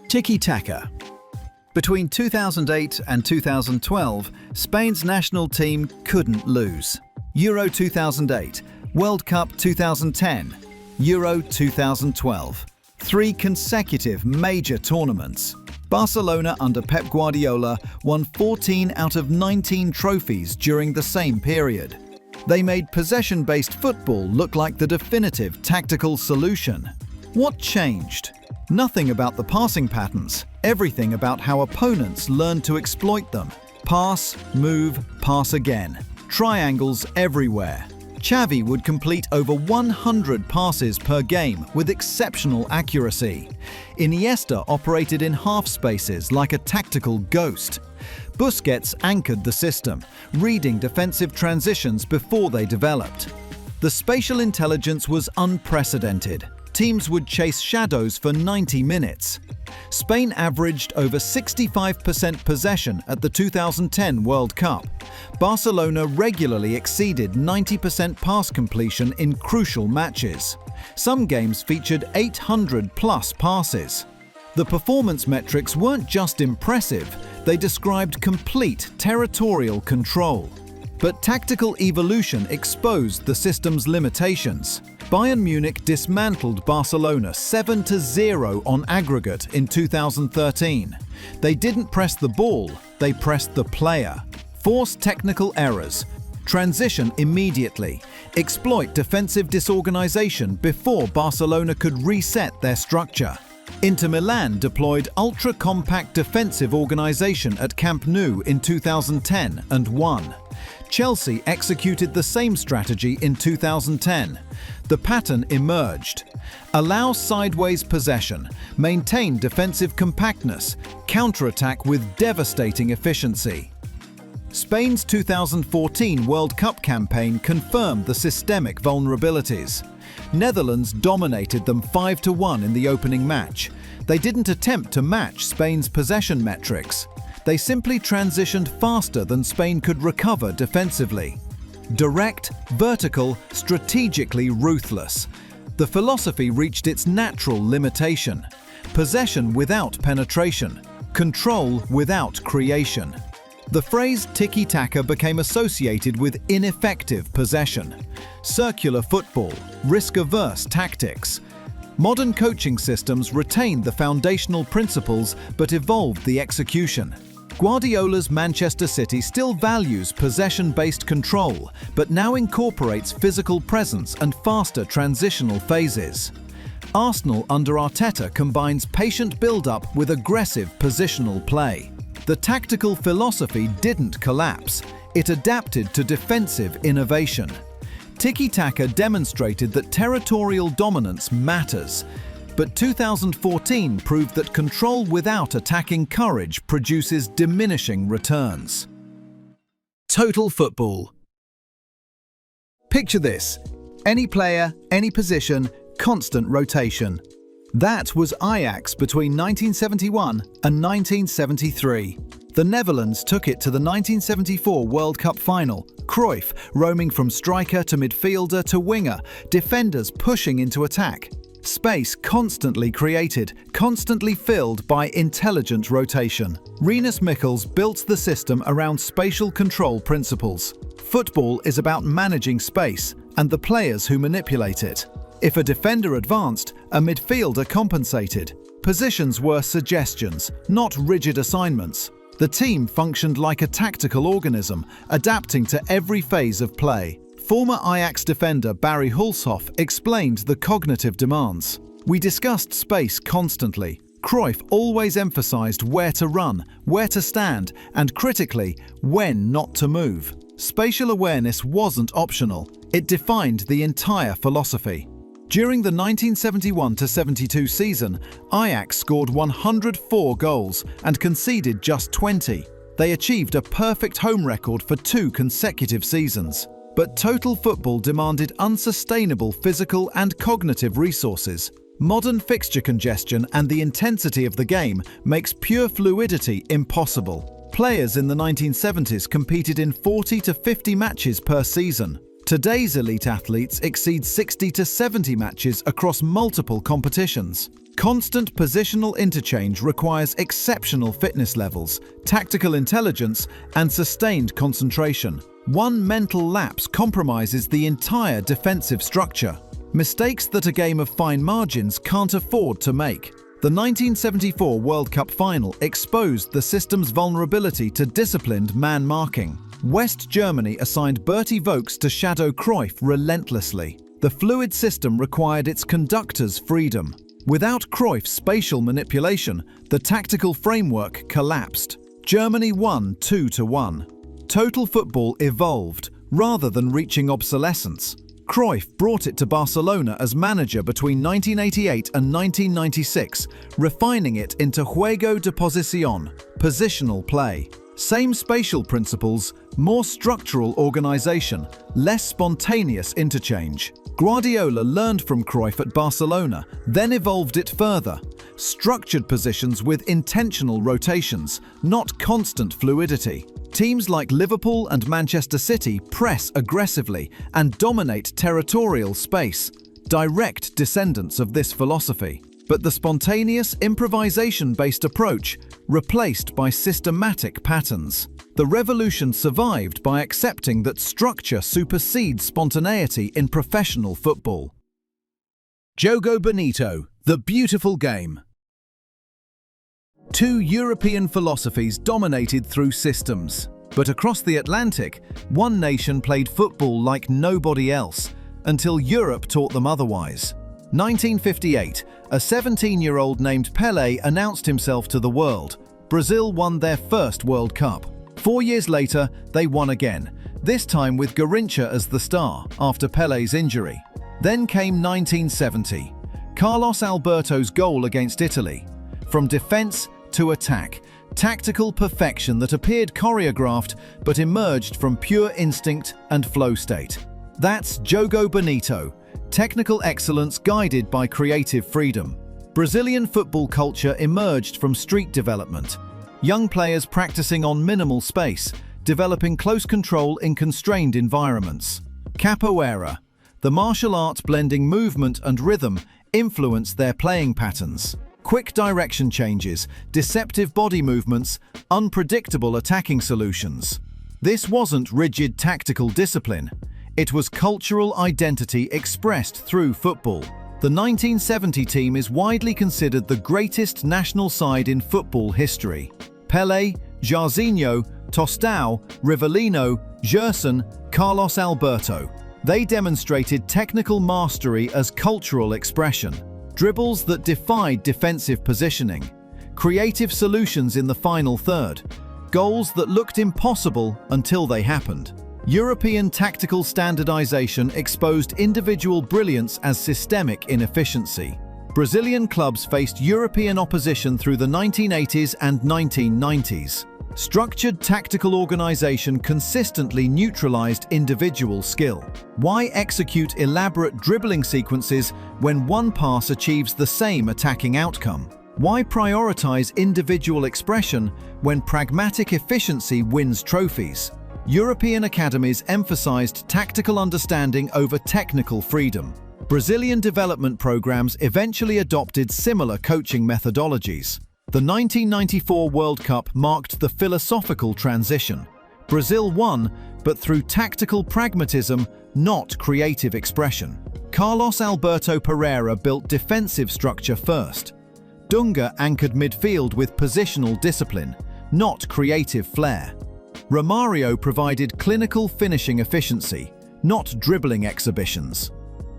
Tiki-taka. Between 2008 and 2012, Spain's national team couldn't lose. Euro 2008, World Cup 2010, Euro 2012. 3 consecutive major tournaments. Barcelona under Pep Guardiola won 14 out of 19 trophies during the same period. They made possession-based football look like the definitive tactical solution. What changed? Nothing about the passing patterns, everything about how opponents learned to exploit them. Pass, move, pass again. Triangles everywhere. Xavi would complete over 100 passes per game with exceptional accuracy. Iniesta operated in half spaces like a tactical ghost. Busquets anchored the system, reading defensive transitions before they developed. The spatial intelligence was unprecedented. Teams would chase shadows for 90 minutes. Spain averaged over 65% possession at the 2010 World Cup. Barcelona regularly exceeded 90% pass completion in crucial matches. Some games featured 800-plus passes. The performance metrics weren't just impressive, they described complete territorial control. But tactical evolution exposed the system's limitations. Bayern Munich dismantled Barcelona 7-0 on aggregate in 2013. They didn't press the ball, they pressed the player. Force technical errors. Transition immediately. Exploit defensive disorganization before Barcelona could reset their structure. Inter Milan deployed ultra-compact defensive organization at Camp Nou in 2010 and won. Chelsea executed the same strategy in 2010. The pattern emerged. Allow sideways possession, maintain defensive compactness, counterattack with devastating efficiency. Spain's 2014 World Cup campaign confirmed the systemic vulnerabilities. Netherlands dominated them 5-1 in the opening match. They didn't attempt to match Spain's possession metrics. They simply transitioned faster than Spain could recover defensively. Direct, vertical, strategically ruthless. The philosophy reached its natural limitation. Possession without penetration. Control without creation. The phrase tiki-taka became associated with ineffective possession. Circular football, risk-averse tactics. Modern coaching systems retained the foundational principles but evolved the execution. Guardiola's Manchester City still values possession-based control, but now incorporates physical presence and faster transitional phases. Arsenal under Arteta combines patient build-up with aggressive positional play. The tactical philosophy didn't collapse, it adapted to defensive innovation. Tiki-taka demonstrated that territorial dominance matters, but 2014 proved that control without attacking courage produces diminishing returns. Total football. Picture this: any player, any position, constant rotation. That was Ajax between 1971 and 1973. The Netherlands took it to the 1974 World Cup final. Cruyff roaming from striker to midfielder to winger, defenders pushing into attack. Space constantly created, constantly filled by intelligent rotation. Rinus Michels built the system around spatial control principles. Football is about managing space and the players who manipulate it. If a defender advanced, a midfielder compensated. Positions were suggestions, not rigid assignments. The team functioned like a tactical organism, adapting to every phase of play. Former Ajax defender Barry Hulshoff explained the cognitive demands. We discussed space constantly. Cruyff always emphasized where to run, where to stand, and critically, when not to move. Spatial awareness wasn't optional. It defined the entire philosophy. During the 1971-72 season, Ajax scored 104 goals and conceded just 20. They achieved a perfect home record for 2 consecutive seasons. But total football demanded unsustainable physical and cognitive resources. Modern fixture congestion and the intensity of the game makes pure fluidity impossible. Players in the 1970s competed in 40 to 50 matches per season. Today's elite athletes exceed 60 to 70 matches across multiple competitions. Constant positional interchange requires exceptional fitness levels, tactical intelligence, and sustained concentration. One mental lapse compromises the entire defensive structure. Mistakes that a game of fine margins can't afford to make. The 1974 World Cup final exposed the system's vulnerability to disciplined man-marking. West Germany assigned Berti Vogts to shadow Cruyff relentlessly. The fluid system required its conductors' freedom. Without Cruyff's spatial manipulation, the tactical framework collapsed. Germany won 2-1. Total football evolved, rather than reaching obsolescence. Cruyff brought it to Barcelona as manager between 1988 and 1996, refining it into juego de posición, positional play. Same spatial principles, more structural organization, less spontaneous interchange. Guardiola learned from Cruyff at Barcelona, then evolved it further. Structured positions with intentional rotations, not constant fluidity. Teams like Liverpool and Manchester City press aggressively and dominate territorial space, direct descendants of this philosophy. But the spontaneous, improvisation-based approach replaced by systematic patterns. The revolution survived by accepting that structure supersedes spontaneity in professional football. Jogo Bonito, the beautiful game. Two European philosophies dominated through systems. But across the Atlantic, one nation played football like nobody else, until Europe taught them otherwise. 1958, a 17-year-old named Pelé announced himself to the world. Brazil won their first World Cup. 4 years later, they won again, this time with Garrincha as the star, after Pelé's injury. Then came 1970, Carlos Alberto's goal against Italy. From defense to attack, tactical perfection that appeared choreographed but emerged from pure instinct and flow state. That's Jogo Bonito, technical excellence guided by creative freedom. Brazilian football culture emerged from street development. Young players practicing on minimal space, developing close control in constrained environments. Capoeira, the martial art blending movement and rhythm, influenced their playing patterns. Quick direction changes, deceptive body movements, unpredictable attacking solutions. This wasn't rigid tactical discipline. It was cultural identity expressed through football. The 1970 team is widely considered the greatest national side in football history. Pelé, Jairzinho, Tostão, Rivellino, Gerson, Carlos Alberto. They demonstrated technical mastery as cultural expression. Dribbles that defied defensive positioning. Creative solutions in the final third. Goals that looked impossible until they happened. European tactical standardization exposed individual brilliance as systemic inefficiency. Brazilian clubs faced European opposition through the 1980s and 1990s. Structured tactical organization consistently neutralized individual skill. Why execute elaborate dribbling sequences when one pass achieves the same attacking outcome? Why prioritize individual expression when pragmatic efficiency wins trophies? European academies emphasized tactical understanding over technical freedom. Brazilian development programs eventually adopted similar coaching methodologies. The 1994 World Cup marked the philosophical transition. Brazil won, but through tactical pragmatism, not creative expression. Carlos Alberto Pereira built defensive structure first. Dunga anchored midfield with positional discipline, not creative flair. Romario provided clinical finishing efficiency, not dribbling exhibitions.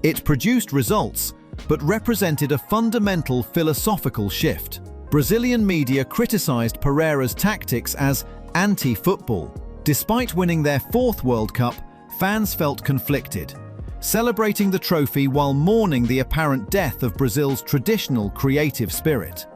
It produced results, but represented a fundamental philosophical shift. Brazilian media criticized Pereira's tactics as anti-football. Despite winning their fourth World Cup, fans felt conflicted, celebrating the trophy while mourning the apparent death of Brazil's traditional creative spirit.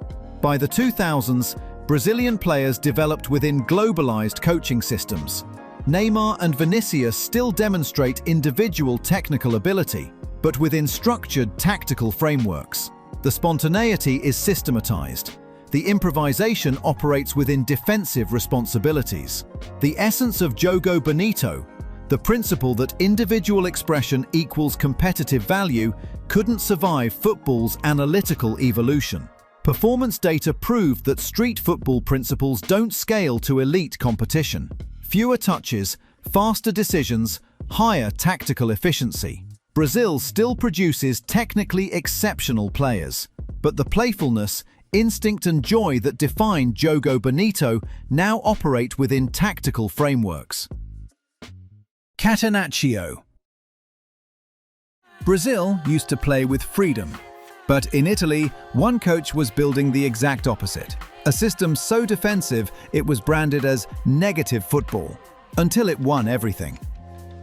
By the 2000s, Brazilian players developed within globalized coaching systems. Neymar and Vinicius still demonstrate individual technical ability, but within structured tactical frameworks. The spontaneity is systematized. The improvisation operates within defensive responsibilities. The essence of Jogo Bonito, The principle that individual expression equals competitive value couldn't survive football's analytical evolution. Performance data proved that street football principles don't scale to elite competition. Fewer touches, faster decisions, higher tactical efficiency. Brazil still produces technically exceptional players, but the playfulness, instinct and joy that defined Jogo Bonito now operate within tactical frameworks. Catenaccio. Brazil used to play with freedom, but in Italy, one coach was building the exact opposite. A system so defensive it was branded as negative football, until it won everything.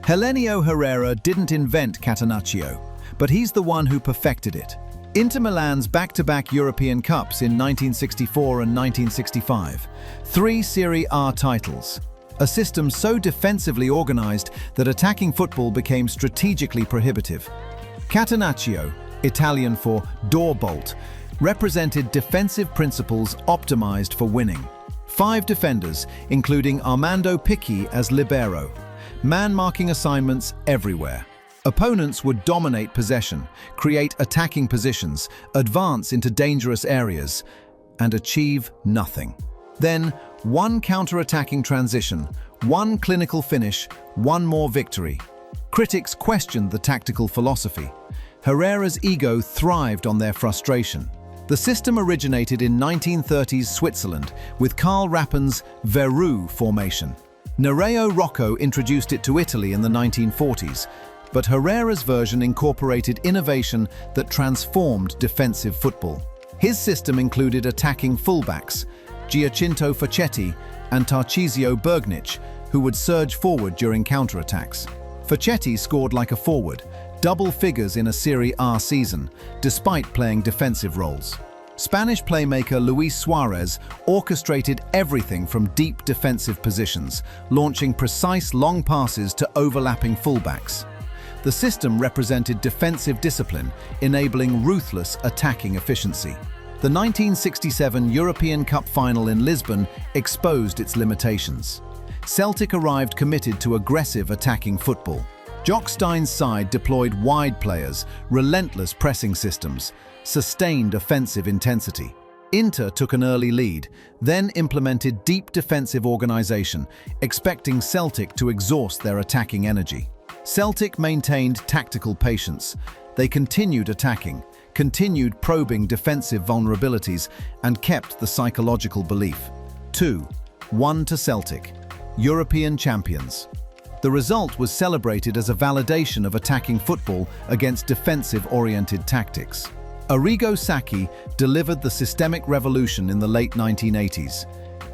Helenio Herrera didn't invent Catenaccio, but he's the one who perfected it. Inter Milan's back-to-back European Cups in 1964 and 1965, 3 Serie A titles, a system so defensively organized that attacking football became strategically prohibitive. Catenaccio, Italian for door bolt, represented defensive principles optimized for winning. 5 defenders, including Armando Picchi as libero, man-marking assignments everywhere. Opponents would dominate possession, create attacking positions, advance into dangerous areas, and achieve nothing. Then, one counter-attacking transition, one clinical finish, one more victory. Critics questioned the tactical philosophy. Herrera's ego thrived on their frustration. The system originated in 1930s Switzerland with Karl Rappen's Verrou formation. Nereo Rocco introduced it to Italy in the 1940s, but Herrera's version incorporated innovation that transformed defensive football. His system included attacking fullbacks, Giacinto Facchetti and Tarcisio Bergnic, who would surge forward during counterattacks. Facchetti scored like a forward, double figures in a Serie A season, despite playing defensive roles. Spanish playmaker Luis Suarez orchestrated everything from deep defensive positions, launching precise long passes to overlapping fullbacks. The system represented defensive discipline, enabling ruthless attacking efficiency. The 1967 European Cup final in Lisbon exposed its limitations. Celtic arrived committed to aggressive attacking football. Jock Stein's side deployed wide players, relentless pressing systems, sustained offensive intensity. Inter took an early lead, then implemented deep defensive organization, expecting Celtic to exhaust their attacking energy. Celtic maintained tactical patience. They continued attacking, continued probing defensive vulnerabilities, and kept the psychological belief. 2-1 to Celtic, European champions. The result was celebrated as a validation of attacking football against defensive-oriented tactics. Arrigo Sacchi delivered the systemic revolution in the late 1980s.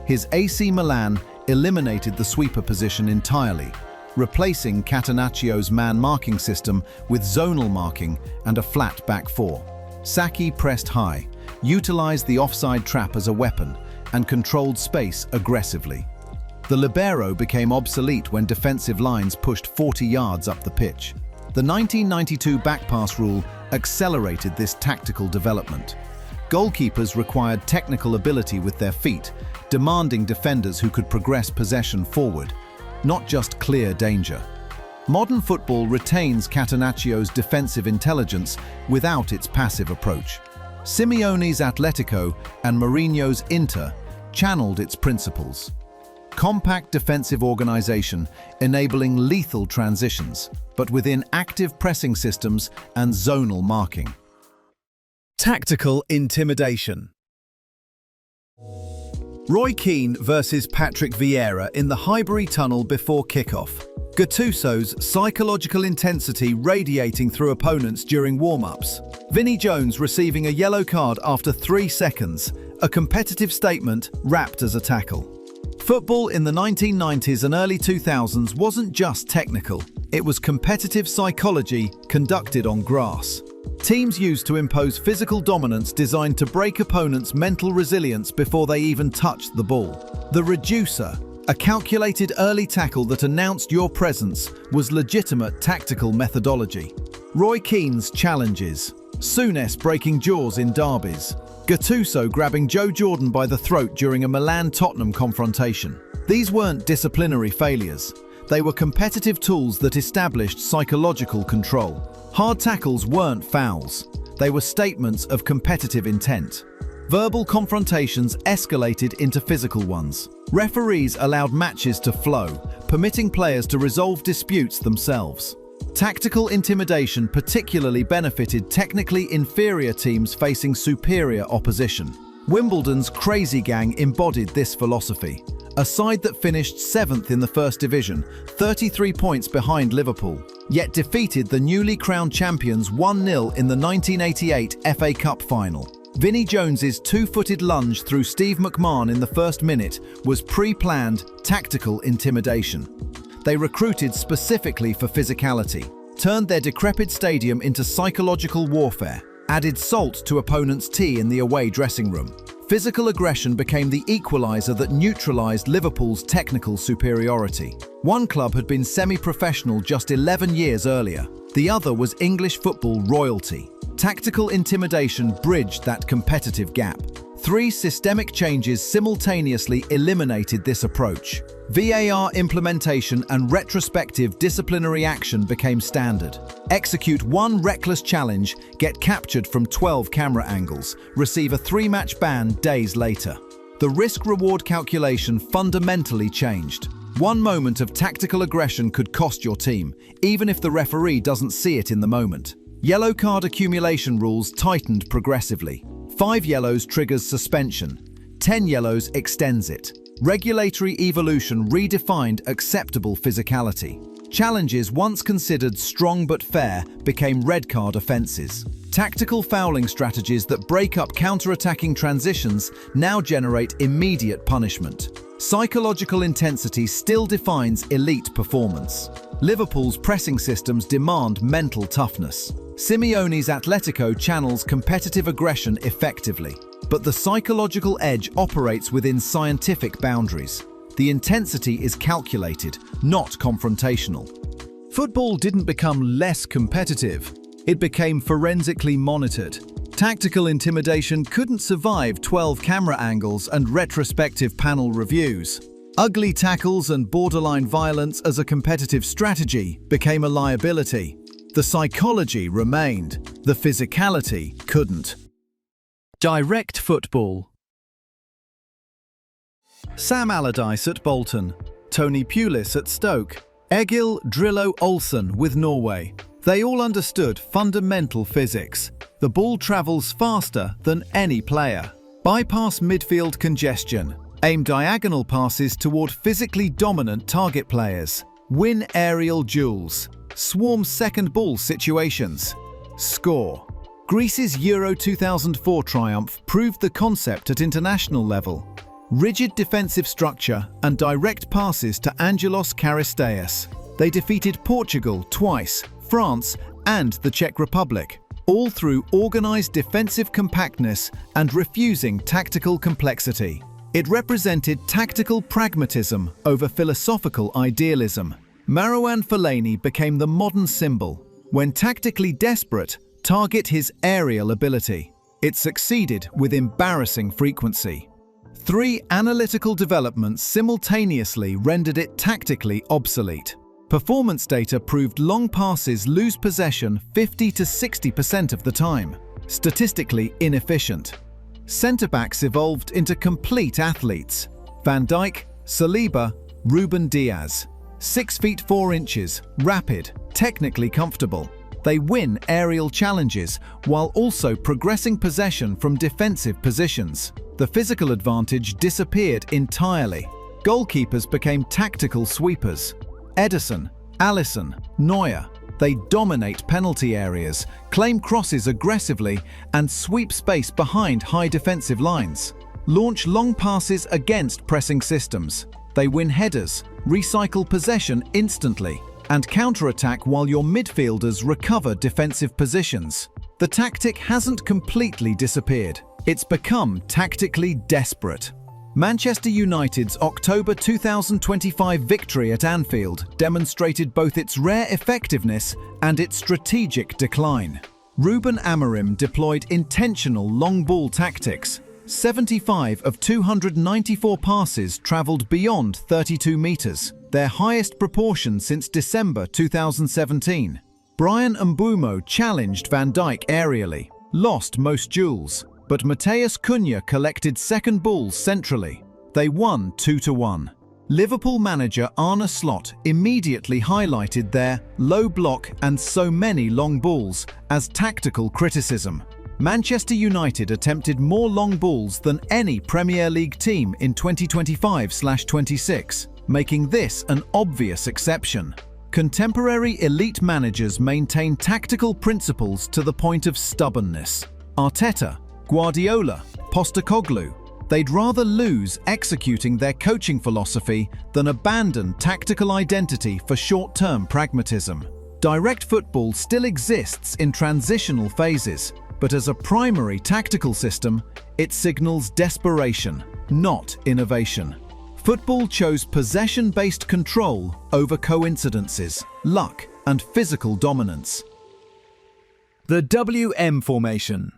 His AC Milan eliminated the sweeper position entirely, replacing Catenaccio's man-marking system with zonal marking and a flat back four. Sacchi pressed high, utilized the offside trap as a weapon, and controlled space aggressively. The libero became obsolete when defensive lines pushed 40 yards up the pitch. The 1992 backpass rule accelerated this tactical development. Goalkeepers required technical ability with their feet, demanding defenders who could progress possession forward, not just clear danger. Modern football retains Catenaccio's defensive intelligence without its passive approach. Simeone's Atletico and Mourinho's Inter channeled its principles. Compact defensive organization enabling lethal transitions, but within active pressing systems and zonal marking. Tactical intimidation. Roy Keane versus Patrick Vieira in the Highbury Tunnel before kickoff. Gattuso's psychological intensity radiating through opponents during warm-ups. Vinnie Jones receiving a yellow card after 3 seconds, a competitive statement wrapped as a tackle. Football in the 1990s and early 2000s wasn't just technical, it was competitive psychology conducted on grass. Teams used to impose physical dominance designed to break opponents' mental resilience before they even touched the ball. The reducer, a calculated early tackle that announced your presence, was legitimate tactical methodology. Roy Keane's challenges. Souness breaking jaws in derbies. Gattuso grabbing Joe Jordan by the throat during a Milan-Tottenham confrontation. These weren't disciplinary failures. They were competitive tools that established psychological control. Hard tackles weren't fouls. They were statements of competitive intent. Verbal confrontations escalated into physical ones. Referees allowed matches to flow, permitting players to resolve disputes themselves. Tactical intimidation particularly benefited technically inferior teams facing superior opposition. Wimbledon's Crazy Gang embodied this philosophy. A side that finished 7th in the First Division, 33 points behind Liverpool, yet defeated the newly crowned champions 1-0 in the 1988 FA Cup final. Vinnie Jones's two-footed lunge through Steve McMahon in the first minute was pre-planned tactical intimidation. They recruited specifically for physicality, turned their decrepit stadium into psychological warfare, added salt to opponents' tea in the away dressing room. Physical aggression became the equalizer that neutralized Liverpool's technical superiority. One club had been semi-professional just 11 years earlier. The other was English football royalty. Tactical intimidation bridged that competitive gap. 3 systemic changes simultaneously eliminated this approach. VAR implementation and retrospective disciplinary action became standard. Execute one reckless challenge, get captured from 12 camera angles, receive a 3-match ban days later. The risk-reward calculation fundamentally changed. One moment of tactical aggression could cost your team, even if the referee doesn't see it in the moment. Yellow card accumulation rules tightened progressively. 5 yellows triggers suspension. 10 yellows extends it. Regulatory evolution redefined acceptable physicality. Challenges once considered strong but fair became red card offences. Tactical fouling strategies that break up counter-attacking transitions now generate immediate punishment. Psychological intensity still defines elite performance. Liverpool's pressing systems demand mental toughness. Simeone's Atletico channels competitive aggression effectively, but the psychological edge operates within scientific boundaries. The intensity is calculated, not confrontational. Football didn't become less competitive, it became forensically monitored. Tactical intimidation couldn't survive 12 camera angles and retrospective panel reviews. Ugly tackles and borderline violence as a competitive strategy became a liability. The psychology remained, the physicality couldn't. Direct football. Sam Allardyce at Bolton, Tony Pulis at Stoke, Egil Drillo Olsen with Norway. They all understood fundamental physics. The ball travels faster than any player. Bypass midfield congestion. Aim diagonal passes toward physically dominant target players. Win aerial duels. Swarm second ball situations. Score. Greece's Euro 2004 triumph proved the concept at international level. Rigid defensive structure and direct passes to Angelos Charisteas. They defeated Portugal twice, France and the Czech Republic, all through organized defensive compactness and refusing tactical complexity. It represented tactical pragmatism over philosophical idealism. Marouane Fellaini became the modern symbol. When tactically desperate, target his aerial ability. It succeeded with embarrassing frequency. 3 analytical developments simultaneously rendered it tactically obsolete. Performance data proved long passes lose possession 50 to 60% of the time. Statistically inefficient. Centre-backs evolved into complete athletes. Van Dijk, Saliba, Ruben Diaz. 6 feet 4 inches, rapid, technically comfortable. They win aerial challenges while also progressing possession from defensive positions. The physical advantage disappeared entirely. Goalkeepers became tactical sweepers. Ederson, Alisson, Neuer. They dominate penalty areas, claim crosses aggressively, and sweep space behind high defensive lines. Launch long passes against pressing systems. They win headers, recycle possession instantly, and counterattack while your midfielders recover defensive positions. The tactic hasn't completely disappeared. It's become tactically desperate. Manchester United's October 2025 victory at Anfield demonstrated both its rare effectiveness and its strategic decline. Ruben Amorim deployed intentional long ball tactics. 75 of 294 passes travelled beyond 32 metres. their highest proportion since December 2017. Brian Mbeumo challenged Van Dijk aerially, lost most duels, but Matheus Cunha collected second balls centrally. They won 2-1. Liverpool manager Arne Slot immediately highlighted their low block and so many long balls as tactical criticism. Manchester United attempted more long balls than any Premier League team in 2025/26, making this an obvious exception. Contemporary elite managers maintain tactical principles to the point of stubbornness. Arteta, Guardiola, Postecoglou, they'd rather lose executing their coaching philosophy than abandon tactical identity for short-term pragmatism. Direct football still exists in transitional phases, but as a primary tactical system, it signals desperation, not innovation. Football chose possession-based control over coincidences, luck, and physical dominance. The WM formation.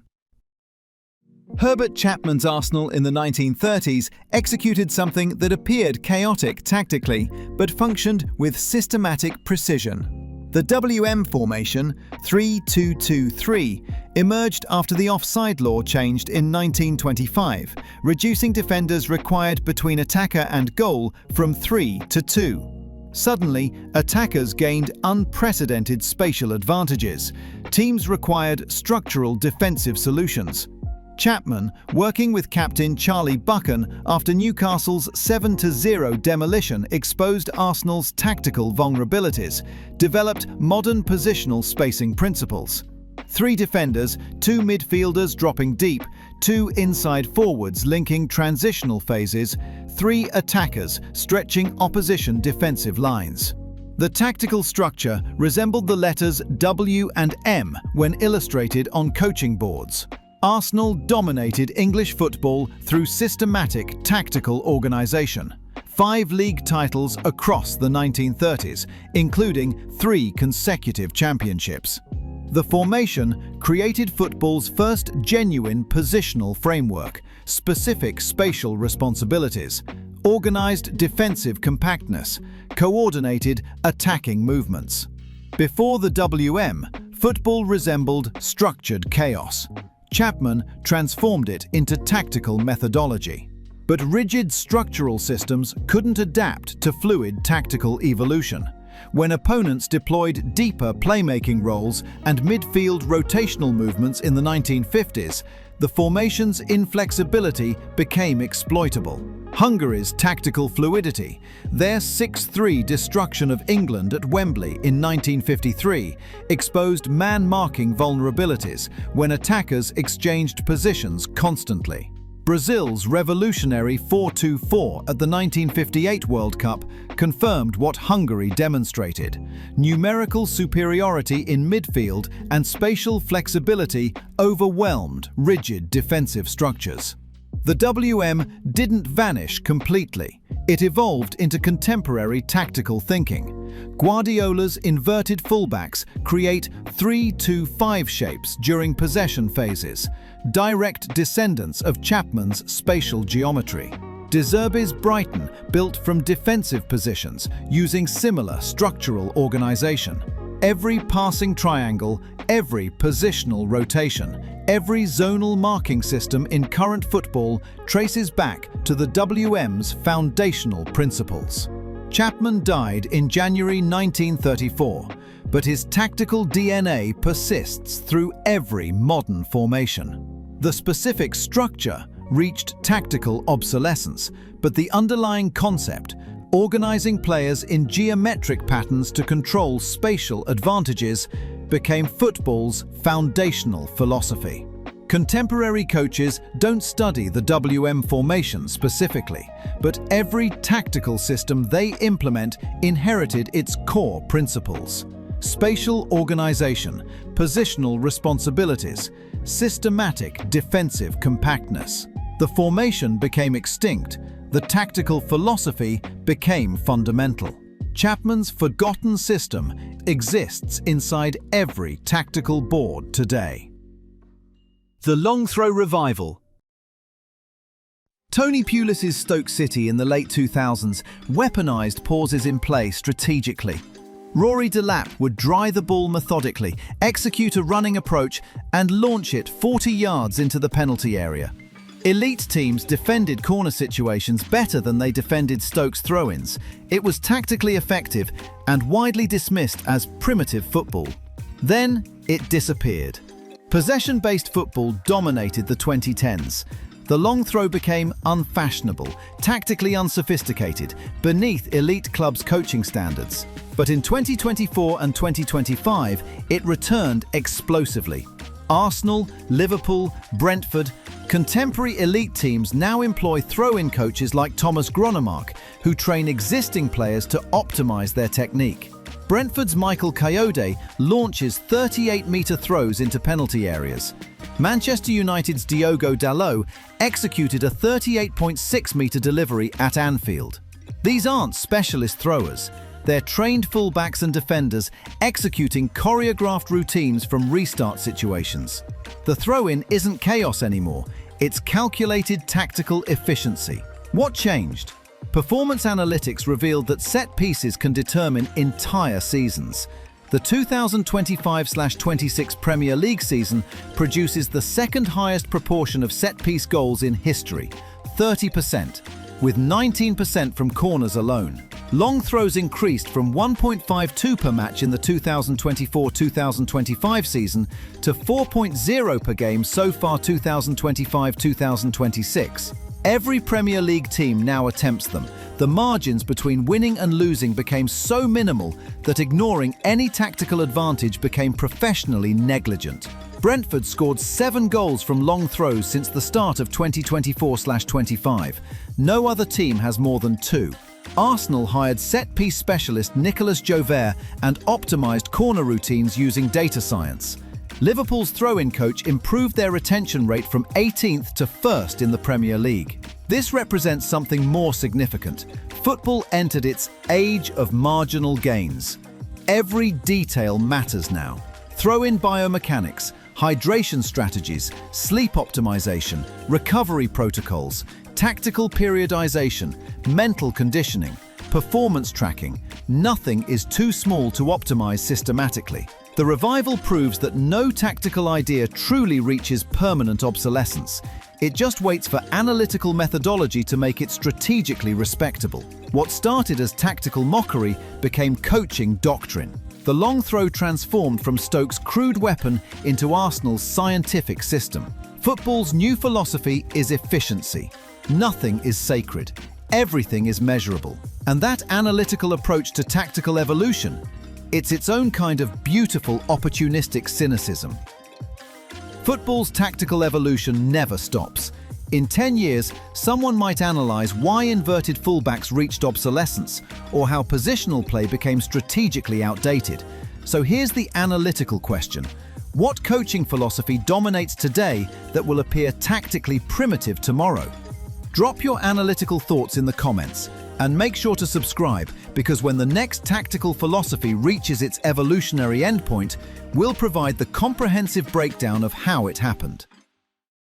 Herbert Chapman's Arsenal in the 1930s executed something that appeared chaotic tactically, but functioned with systematic precision. The WM formation, 3-2-2-3, emerged after the offside law changed in 1925, reducing defenders required between attacker and goal from 3 to 2. Suddenly, attackers gained unprecedented spatial advantages. Teams required structural defensive solutions. Chapman, working with captain Charlie Buchan after Newcastle's 7-0 demolition exposed Arsenal's tactical vulnerabilities, developed modern positional spacing principles. 3 defenders, 2 midfielders dropping deep, 2 inside forwards linking transitional phases, 3 attackers stretching opposition defensive lines. The tactical structure resembled the letters W and M when illustrated on coaching boards. Arsenal dominated English football through systematic tactical organisation. 5 league titles across the 1930s, including 3 consecutive championships. The formation created football's first genuine positional framework, specific spatial responsibilities, organised defensive compactness, coordinated attacking movements. Before the WM, football resembled structured chaos. Chapman transformed it into tactical methodology. But rigid structural systems couldn't adapt to fluid tactical evolution. When opponents deployed deeper playmaking roles and midfield rotational movements in the 1950s, the formation's inflexibility became exploitable. Hungary's tactical fluidity, their 6-3 destruction of England at Wembley in 1953, exposed man-marking vulnerabilities when attackers exchanged positions constantly. Brazil's revolutionary 4-2-4 at the 1958 World Cup confirmed what Hungary demonstrated: numerical superiority in midfield and spatial flexibility overwhelmed rigid defensive structures. The WM didn't vanish completely. It evolved into contemporary tactical thinking. Guardiola's inverted fullbacks create 3-2-5 shapes during possession phases, direct descendants of Chapman's spatial geometry. De Zerbi's Brighton built from defensive positions using similar structural organisation. Every passing triangle, every positional rotation, every zonal marking system in current football traces back to the WM's foundational principles. Chapman died in January 1934, but his tactical DNA persists through every modern formation. The specific structure reached tactical obsolescence, but the underlying concept, organizing players in geometric patterns to control spatial advantages, became football's foundational philosophy. Contemporary coaches don't study the WM formation specifically, but every tactical system they implement inherited its core principles: spatial organization, positional responsibilities, systematic defensive compactness. The formation became extinct, the tactical philosophy became fundamental. Chapman's forgotten system exists inside every tactical board today. The long throw revival. Tony Pulis's Stoke City in the late 2000s weaponised pauses in play strategically. Rory Delap would dry the ball methodically, execute a running approach and launch it 40 yards into the penalty area. Elite teams defended corner situations better than they defended Stoke's throw-ins. It was tactically effective and widely dismissed as primitive football. Then it disappeared. Possession-based football dominated the 2010s. The long throw became unfashionable, tactically unsophisticated, beneath elite clubs' coaching standards. But in 2024 and 2025, it returned explosively. Arsenal, Liverpool, Brentford, contemporary elite teams now employ throw-in coaches like Thomas Gronemark, who train existing players to optimise their technique. Brentford's Michael Kayode launches 38-metre throws into penalty areas. Manchester United's Diogo Dalot executed a 38.6-metre delivery at Anfield. These aren't specialist throwers. They're trained fullbacks and defenders executing choreographed routines from restart situations. The throw-in isn't chaos anymore. It's calculated tactical efficiency. What changed? Performance analytics revealed that set pieces can determine entire seasons. The 2025/26 Premier League season produces the second highest proportion of set-piece goals in history, 30%, with 19% from corners alone. Long throws increased from 1.52 per match in the 2024-2025 season to 4.0 per game so far 2025-2026. Every Premier League team now attempts them. The margins between winning and losing became so minimal that ignoring any tactical advantage became professionally negligent. Brentford scored 7 goals from long throws since the start of 2024/25. No other team has more than 2. Arsenal hired set-piece specialist Nicolas Jauvert and optimised corner routines using data science. Liverpool's throw-in coach improved their retention rate from 18th to 1st in the Premier League. This represents something more significant. Football entered its age of marginal gains. Every detail matters now. Throw-in biomechanics, hydration strategies, sleep optimization, recovery protocols, tactical periodization, mental conditioning, performance tracking. Nothing is too small to optimize systematically. The revival proves that no tactical idea truly reaches permanent obsolescence. It just waits for analytical methodology to make it strategically respectable. What started as tactical mockery became coaching doctrine. The long throw transformed from Stoke's crude weapon into Arsenal's scientific system. Football's new philosophy is efficiency. Nothing is sacred. Everything is measurable. And that analytical approach to tactical evolution, it's its own kind of beautiful opportunistic cynicism. Football's tactical evolution never stops. In 10 years, someone might analyze why inverted fullbacks reached obsolescence or how positional play became strategically outdated. So here's the analytical question. What coaching philosophy dominates today that will appear tactically primitive tomorrow? Drop your analytical thoughts in the comments and make sure to subscribe, because when the next tactical philosophy reaches its evolutionary endpoint, we'll provide the comprehensive breakdown of how it happened.